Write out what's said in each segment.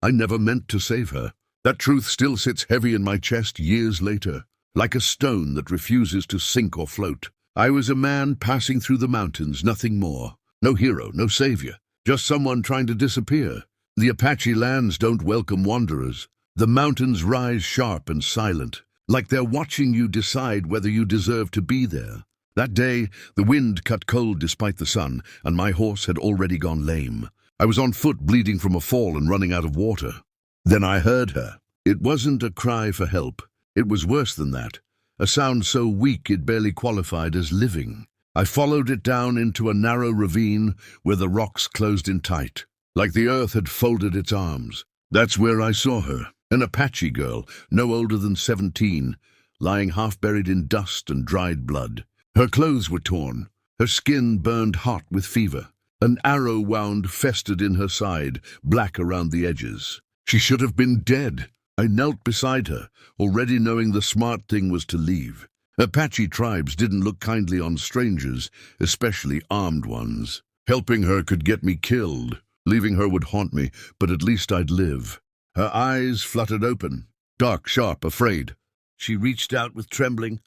I never meant to save her. That truth still sits heavy in my chest years later, like a stone that refuses to sink or float. I was a man passing through the mountains, nothing more. No hero, no savior, just someone trying to disappear. The Apache lands don't welcome wanderers. The mountains rise sharp and silent, like they're watching you decide whether you deserve to be there. That day, the wind cut cold despite the sun, and my horse had already gone lame. I was on foot, bleeding from a fall and running out of water. Then I heard her. It wasn't a cry for help. It was worse than that. A sound so weak it barely qualified as living. I followed it down into a narrow ravine where the rocks closed in tight, like the earth had folded its arms. That's where I saw her, an Apache girl, no older than 17, lying half-buried in dust and dried blood. Her clothes were torn, her skin burned hot with fever. An arrow wound festered in her side, black around the edges. She should have been dead. I knelt beside her, already knowing the smart thing was to leave. Apache tribes didn't look kindly on strangers, especially armed ones. Helping her could get me killed. Leaving her would haunt me, but at least I'd live. Her eyes fluttered open, dark, sharp, afraid. She reached out with trembling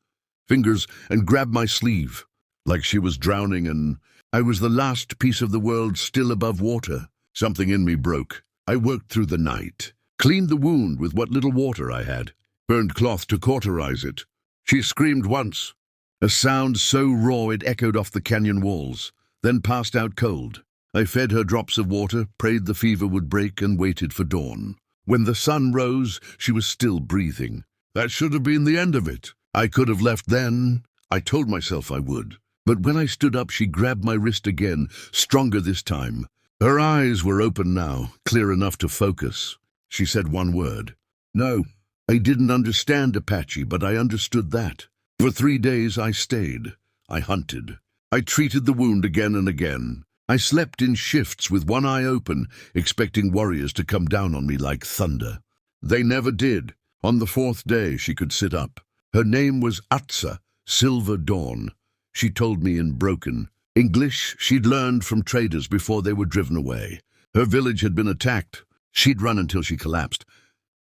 fingers and grabbed my sleeve, like she was drowning, and I was the last piece of the world still above water. Something in me broke. I worked through the night, cleaned the wound with what little water I had, burned cloth to cauterize it. She screamed once, a sound so raw it echoed off the canyon walls, then passed out cold. I fed her drops of water, prayed the fever would break, and waited for dawn. When the sun rose, she was still breathing. That should have been the end of it. I could have left then. I told myself I would. But when I stood up, she grabbed my wrist again, stronger this time. Her eyes were open now, clear enough to focus. She said one word. No, I didn't understand Apache, but I understood that. For 3 days I stayed. I hunted. I treated the wound again and again. I slept in shifts with one eye open, expecting warriors to come down on me like thunder. They never did. On the 4th day, she could sit up. Her name was Atsa, Silver Dawn. She told me in broken English she'd learned from traders before they were driven away. Her village had been attacked. She'd run until she collapsed.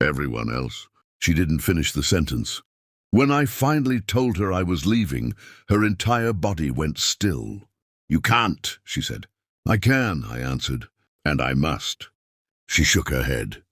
Everyone else. She didn't finish the sentence. When I finally told her I was leaving, her entire body went still. You can't, she said. I can, I answered, and I must. She shook her head.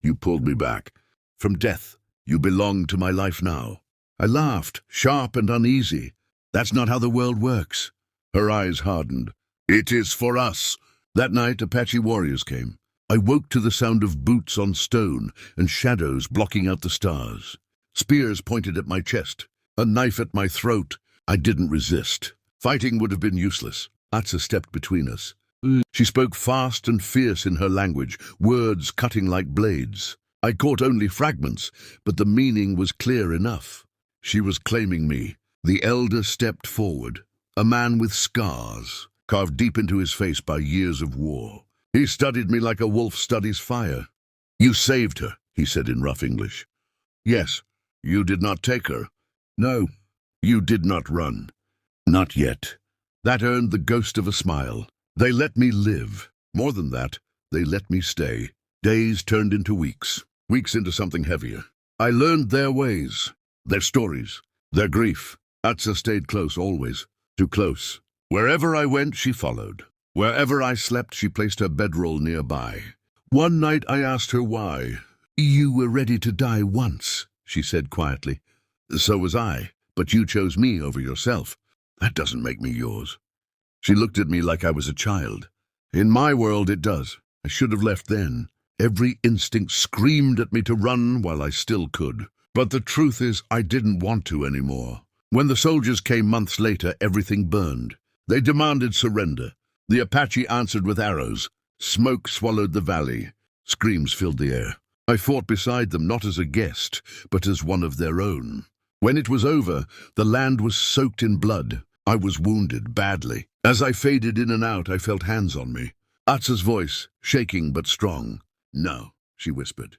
You pulled me back. From death, you belong to my life now. I laughed, sharp and uneasy. That's not how the world works. Her eyes hardened. It is for us. That night, Apache warriors came. I woke to the sound of boots on stone and shadows blocking out the stars. Spears pointed at my chest, a knife at my throat. I didn't resist. Fighting would have been useless. Atsa stepped between us. She spoke fast and fierce in her language, words cutting like blades. I caught only fragments, but the meaning was clear enough. She was claiming me. The elder stepped forward, a man with scars, carved deep into his face by years of war. He studied me like a wolf studies fire. You saved her, he said in rough English. Yes, you did not take her. No, you did not run. Not yet. That earned the ghost of a smile. They let me live. More than that, they let me stay. Days turned into weeks, weeks into something heavier. I learned their ways, their stories, their grief. Atsa stayed close always, too close. Wherever I went, she followed. Wherever I slept, she placed her bedroll nearby. One night I asked her why. You were ready to die once, she said quietly. So was I, but you chose me over yourself. That doesn't make me yours. She looked at me like I was a child. In my world, it does. I should have left then. Every instinct screamed at me to run while I still could. But the truth is, I didn't want to anymore. When the soldiers came months later, everything burned. They demanded surrender. The Apache answered with arrows. Smoke swallowed the valley. Screams filled the air. I fought beside them, not as a guest, but as one of their own. When it was over, the land was soaked in blood. I was wounded badly. As I faded in and out, I felt hands on me. Atsa's voice, shaking but strong. No, she whispered.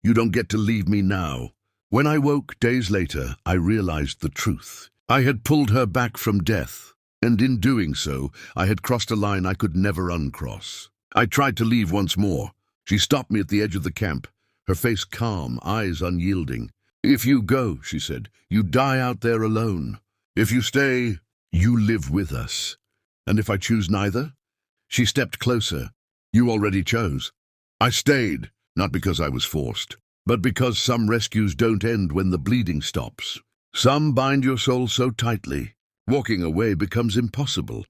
You don't get to leave me now. When I woke days later, I realized the truth. I had pulled her back from death, and in doing so, I had crossed a line I could never uncross. I tried to leave once more, She stopped me at the edge of the camp, her face calm, eyes unyielding. "If you go," she said, "you die out there alone. If you stay, you live with us. And if I choose neither?" She stepped closer. "You already chose." I stayed, not because I was forced, but because some rescues don't end when the bleeding stops. Some bind your soul so tightly, walking away becomes impossible.